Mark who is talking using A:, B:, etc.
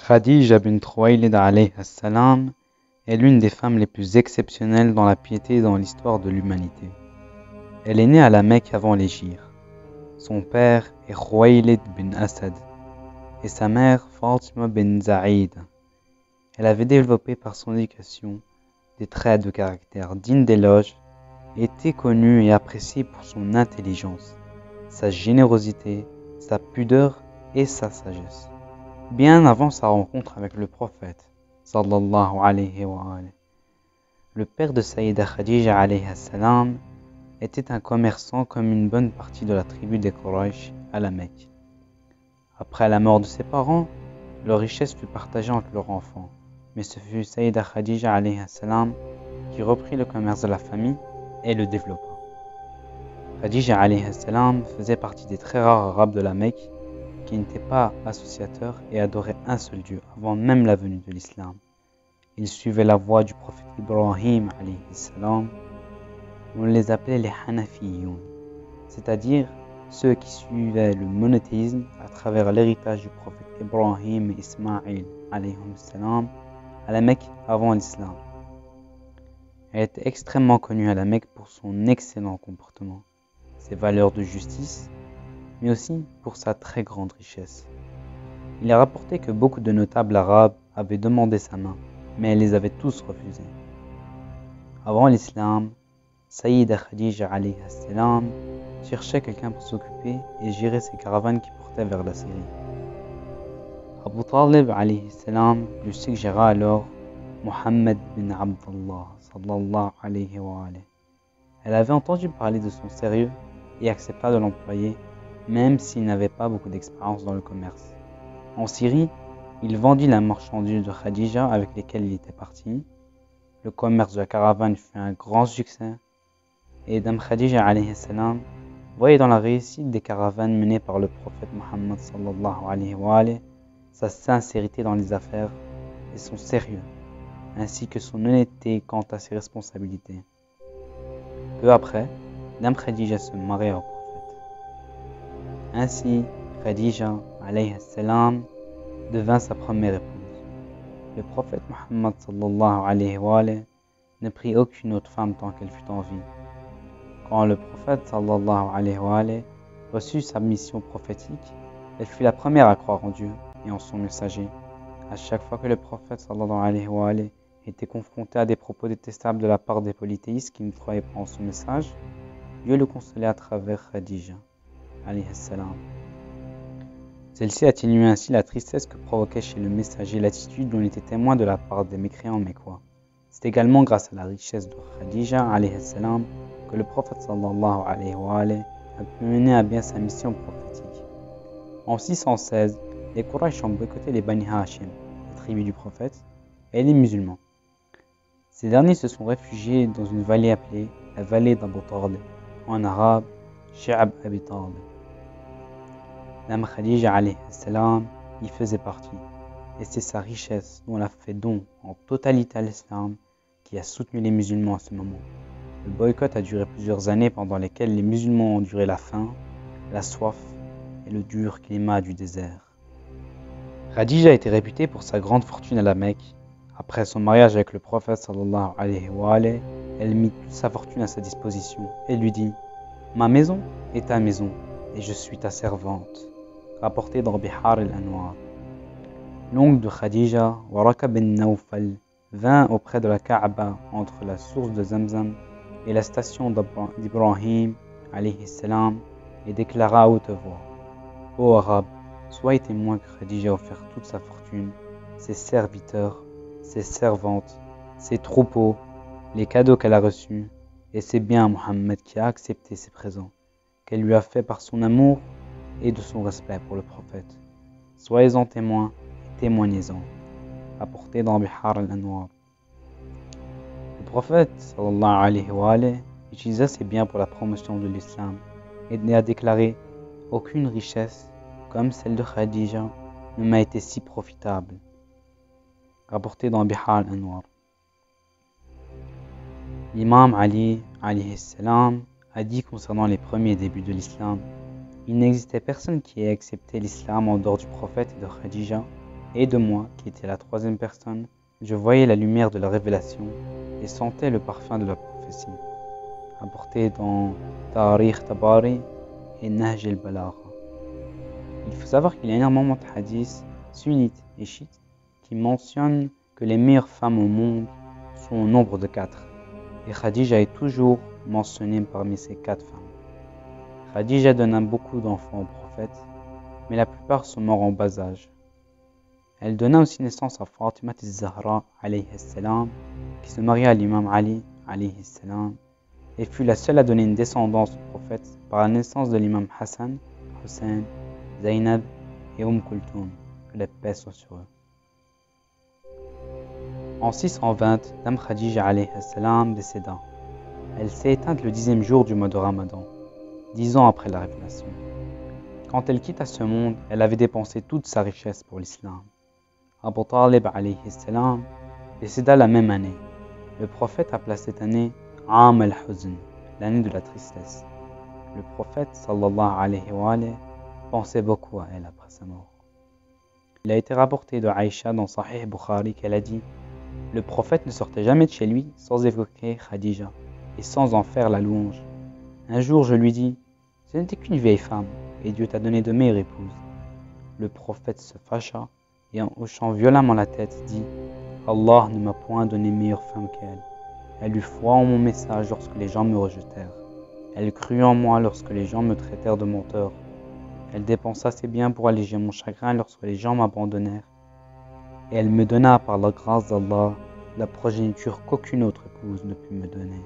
A: Khadija bint Khuwaylid alayha salam est l'une des femmes les plus exceptionnelles dans la piété et dans l'histoire de l'humanité. Elle est née à la Mecque avant l'hégire. Son père est Khuwaylid bin Asad et sa mère Fatima bin Zaïd. Elle avait développé par son éducation des traits de caractère dignes d'éloge et était connue et appréciée pour son intelligence, sa générosité, sa pudeur et sa sagesse. Bien avant sa rencontre avec le prophète, sallallahu alayhi wa alayhi. Le père de Sayyida Khadija alayha salam était un commerçant comme une bonne partie de la tribu des Quraysh à la Mecque. Après la mort de ses parents, leur richesse fut partagée entre leurs enfants, mais ce fut Sayyida Khadija alayha salam qui reprit le commerce de la famille et le développa. Khadija alayha salam faisait partie des très rares arabes de la Mecque qui n'étaient pas associateurs et adoraient un seul Dieu avant même la venue de l'islam. Ils suivaient la voie du prophète Ibrahim alayhi salam. On les appelait les Hanafiyoun, c'est-à-dire ceux qui suivaient le monothéisme à travers l'héritage du prophète Ibrahim et Ismaïl alayhi salam à la Mecque avant l'islam. Elle était extrêmement connue à la Mecque pour son excellent comportement, ses valeurs de justice, mais aussi pour sa très grande richesse. Il est rapporté que beaucoup de notables arabes avaient demandé sa main, mais elle les avait tous refusés. Avant l'islam, Sayyida Khadija alayha salam cherchait quelqu'un pour s'occuper et gérer ses caravanes qui portaient vers la Syrie. Abu Talib alayhi salam lui suggéra alors Muhammad bin Abdullah sallallahu alayhi wa alayhi. Elle avait entendu parler de son sérieux et accepta de l'employer, même s'il n'avait pas beaucoup d'expérience dans le commerce. En Syrie, il vendit la marchandise de Khadija avec lesquelles il était parti. Le commerce de la caravane fut un grand succès et Dame Khadija alayhi salam voyait dans la réussite des caravanes menées par le prophète Muhammad sallallahu alayhi wa alayhi sa sincérité dans les affaires et son sérieux, ainsi que son honnêteté quant à ses responsabilités. Peu après, Dame Khadija se maria au prophète. Ainsi, Khadija alayhi salam devint sa première épouse. Le prophète Muhammad sallallahu alayhi wa alayhi ne prit aucune autre femme tant qu'elle fut en vie. Quand le prophète sallallahu alayhi wa alayhi reçut sa mission prophétique, elle fut la première à croire en Dieu et en son messager. À chaque fois que le prophète sallallahu alayhi wa alayhi était confronté à des propos détestables de la part des polythéistes qui ne croyaient pas en son message, Dieu le consolait à travers Khadija alayhi salam. Celle-ci atténuait ainsi la tristesse que provoquait chez le messager l'attitude dont il était témoin de la part des mécréants mécois. C'est également grâce à la richesse de Khadija alayhi salam que le prophète sallallahu alayhi wa alayhi a pu mener à bien sa mission prophétique. En 616, les Quraysh ont boycotté les Bani Hashim, la tribu du prophète, et les musulmans. Ces derniers se sont réfugiés dans une vallée appelée la vallée d'Abu Talib, en arabe, Sha'ab Abi Talib. Dame Khadija alayhi salam y faisait partie, et c'est sa richesse dont elle a fait don en totalité à l'islam qui a soutenu les musulmans à ce moment. Le boycott a duré plusieurs années pendant lesquelles les musulmans ont enduré la faim, la soif et le dur climat du désert. Khadija était réputée pour sa grande fortune à la Mecque. Après son mariage avec le prophète sallallahu alayhi wa alayhi, elle mit toute sa fortune à sa disposition et lui dit « Ma maison est ta maison et je suis ta servante », rapporté dans Bihar al-Anwar. L'oncle de Khadija, Waraka bin Nawfal, vint auprès de la Kaaba entre la source de Zamzam et la station d'Ibrahim alayhi salam et déclara à haute voix « Ô Arabes, soyez témoins que Khadija a offert toute sa fortune, ses serviteurs, ses servantes, ses troupeaux, les cadeaux qu'elle a reçus, et c'est bien Muhammad qui a accepté ses présents, qu'elle lui a fait par son amour et de son respect pour le prophète. Soyez-en témoins et témoignez-en. » Rapporté dans Bihar al-Anwar. Le prophète sallallahu alayhi wa alayhi utilisa ses biens pour la promotion de l'islam et a déclaré « Aucune richesse comme celle de Khadija ne m'a été si profitable. » Rapporté dans Bihar al-Anwar. L'imam Ali alayhi salam a dit concernant les premiers débuts de l'islam: il n'existait personne qui ait accepté l'islam en dehors du prophète et de Khadija, Et de moi, qui était la troisième personne, je voyais la lumière de la révélation et sentais le parfum de la prophétie, apporté dans Tariq Tabari et Nahj al-Balagha. Il faut savoir qu'il y a énormément de hadiths sunnites et chiites qui mentionnent que les meilleures femmes au monde sont au nombre de 4. Et Khadija est toujours mentionnée parmi ces 4 femmes. Khadija donna beaucoup d'enfants au prophète, mais la plupart sont morts en bas âge. Elle donna aussi naissance à Fatima al-Zahra alayhi salam, qui se maria à l'imam Ali alayhi salam, et fut la seule à donner une descendance au prophète par la naissance de l'imam Hassan, Hussein, Zainab et Kulthum, que la paix soit sur eux. En 620, Dame Khadija alayhi salam décéda. Elle s'est éteinte le 10e jour du mois de Ramadan, 10 ans après la révélation. Quand elle quitta ce monde, elle avait dépensé toute sa richesse pour l'islam. Abu Talib alayhi salam décéda la même année. Le prophète appela cette année Am al-Huzn, l'année de la tristesse. Le prophète sallallahu alayhi wa alayhi pensait beaucoup à elle après sa mort. Il a été rapporté de Aïcha dans Sahih Bukhari qu'elle a dit: le prophète ne sortait jamais de chez lui sans évoquer Khadija et sans en faire la louange. Un jour je lui dis: ce n'était qu'une vieille femme et Dieu t'a donné de meilleures épouses. Le prophète se fâcha et en hochant violemment la tête dit: Allah ne m'a point donné meilleure femme qu'elle. Elle eut foi en mon message lorsque les gens me rejetèrent. Elle crut en moi lorsque les gens me traitèrent de menteur. Elle dépensa ses biens pour alléger mon chagrin lorsque les gens m'abandonnèrent. Et elle me donna par la grâce d'Allah la progéniture qu'aucune autre épouse ne put me donner.